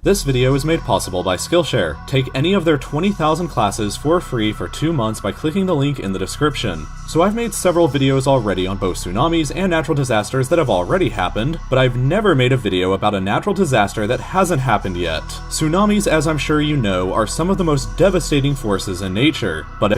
This video is made possible by Skillshare. Take any of their 20,000 classes for free for 2 months by clicking the link in the description. So I've made several videos already on both tsunamis and natural disasters that have already happened, but I've never made a video about a natural disaster that hasn't happened yet. Tsunamis, as I'm sure you know, are some of the most devastating forces in nature, but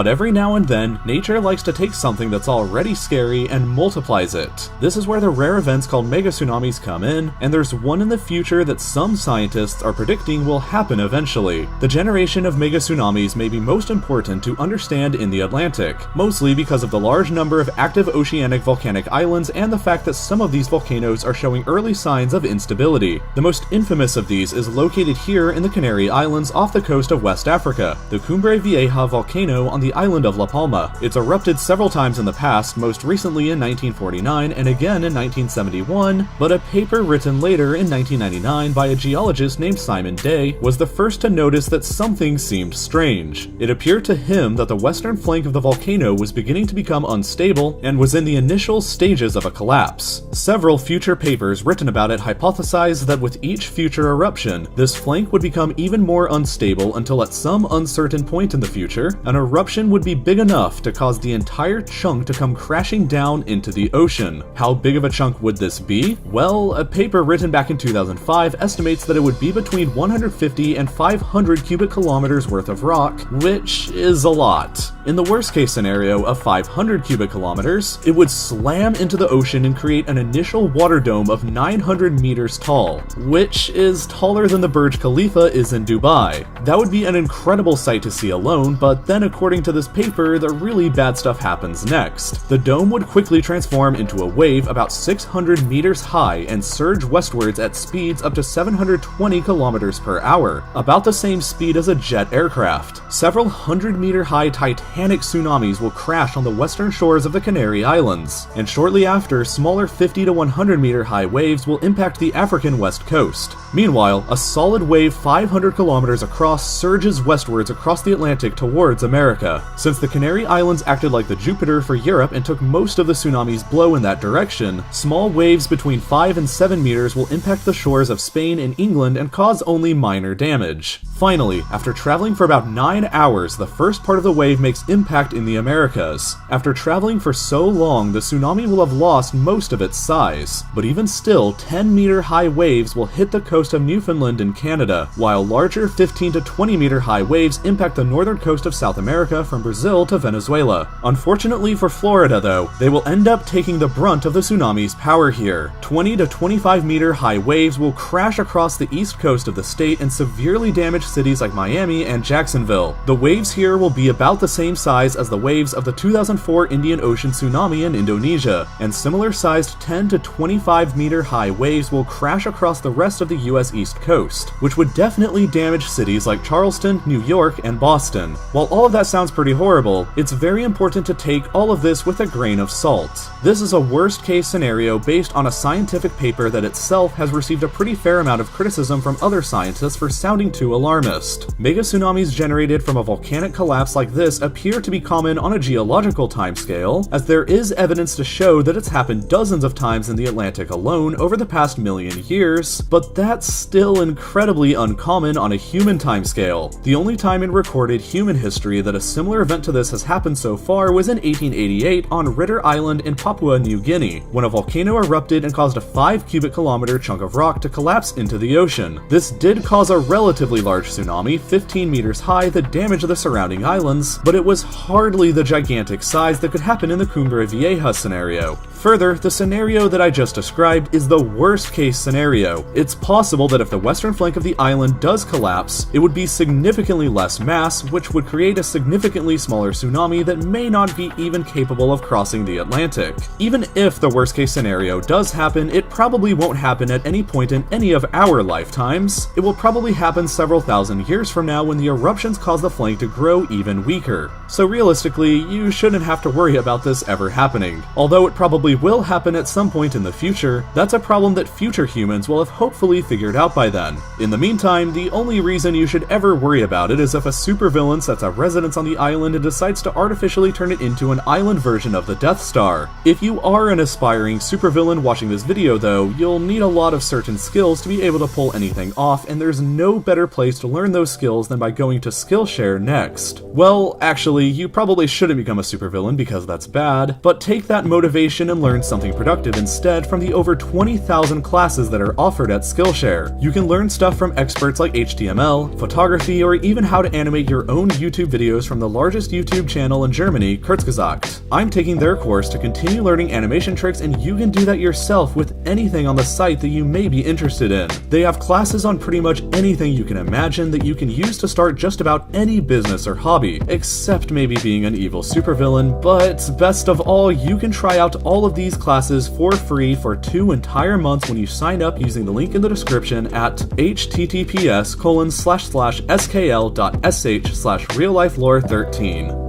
every now and then, nature likes to take something that's already scary and multiplies it. This is where the rare events called mega tsunamis come in, and there's one in the future that some scientists are predicting will happen eventually. The generation of mega tsunamis may be most important to understand in the Atlantic, mostly because of the large number of active oceanic volcanic islands and the fact that some of these volcanoes are showing early signs of instability. The most infamous of these is located here in the Canary Islands off the coast of West Africa, the Cumbre Vieja volcano on the island of La Palma. It's erupted several times in the past, most recently in 1949 and again in 1971, but a paper written later in 1999 by a geologist named Simon Day was the first to notice that something seemed strange. It appeared to him that the western flank of the volcano was beginning to become unstable and was in the initial stages of a collapse. Several future papers written about it hypothesized that with each future eruption, this flank would become even more unstable until at some uncertain point in the future, an eruption would be big enough to cause the entire chunk to come crashing down into the ocean. How big of a chunk would this be? Well, a paper written back in 2005 estimates that it would be between 150 and 500 cubic kilometers worth of rock, which is a lot. In the worst case scenario of 500 cubic kilometers, it would slam into the ocean and create an initial water dome of 900 meters tall, which is taller than the Burj Khalifa is in Dubai. That would be an incredible sight to see alone, but then according to this paper, the really bad stuff happens next. The dome would quickly transform into a wave about 600 meters high and surge westwards at speeds up to 720 kilometers per hour, about the same speed as a jet aircraft. Several 100-meter high titanic tsunamis will crash on the western shores of the Canary Islands, and shortly after, smaller 50 to 100-meter high waves will impact the African west coast. Meanwhile, a solid wave 500 kilometers across surges westwards across the Atlantic towards America. Since the Canary Islands acted like the Jupiter for Europe and took most of the tsunami's blow in that direction, small waves between 5 and 7 meters will impact the shores of Spain and England and cause only minor damage. Finally, after traveling for about 9 hours, the first part of the wave makes impact in the Americas. After traveling for so long, the tsunami will have lost most of its size, but even still, 10-meter high waves will hit the coast of Newfoundland and Canada, while larger 15 to 20-meter high waves impact the northern coast of South America from Brazil to Venezuela. Unfortunately for Florida though, they will end up taking the brunt of the tsunami's power here. 20 to 25-meter high waves will crash across the east coast of the state and severely damage cities like Miami and Jacksonville. The waves here will be about the same size as the waves of the 2004 Indian Ocean tsunami in Indonesia, and similar-sized 10 to 25-meter high waves will crash across the rest of the US East Coast, which would definitely damage cities like Charleston, New York, and Boston. While all of that sounds pretty horrible, it's very important to take all of this with a grain of salt. This is a worst-case scenario based on a scientific paper that itself has received a pretty fair amount of criticism from other scientists for sounding too alarmist. Mega tsunamis generated from a volcanic collapse like this appear to be common on a geological timescale, as there is evidence to show that it's happened dozens of times in the Atlantic alone over the past million years, but that's still incredibly uncommon on a human timescale. The only time in recorded human history that a similar event to this has happened so far was in 1888 on Ritter Island in Papua New Guinea, when a volcano erupted and caused a 5 cubic kilometer chunk of rock to collapse into the ocean. This did cause a relatively large tsunami, 15 meters high, that damaged the surrounding islands, but it was hardly the gigantic size that could happen in the Cumbre Vieja scenario. Further, the scenario that I just described is the worst case scenario. It's possible that if the western flank of the island does collapse, it would be significantly less mass, which would create a significantly smaller tsunami that may not be even capable of crossing the Atlantic. Even if the worst case scenario does happen, it probably won't happen at any point in any of our lifetimes. It will probably happen several thousand years from now when the eruptions cause the flank to grow even weaker. So realistically, you shouldn't have to worry about this ever happening, although it probably will happen at some point in the future, that's a problem that future humans will have hopefully figured out by then. In the meantime, the only reason you should ever worry about it is if a supervillain sets a residence on the island and decides to artificially turn it into an island version of the Death Star. If you are an aspiring supervillain watching this video though, you'll need a lot of certain skills to be able to pull anything off, and there's no better place to learn those skills than by going to Skillshare next. Well, actually, you probably shouldn't become a supervillain because that's bad, but take that motivation and learn something productive instead from the over 20,000 classes that are offered at Skillshare. You can learn stuff from experts like HTML, photography, or even how to animate your own YouTube videos from the largest YouTube channel in Germany, Kurzgesagt. I'm taking their course to continue learning animation tricks, and you can do that yourself with anything on the site that you may be interested in. They have classes on pretty much anything you can imagine that you can use to start just about any business or hobby, except maybe being an evil supervillain, but best of all, you can try out all of these classes for free for 2 entire months when you sign up using the link in the description at https://skl.sh/reallifelore13.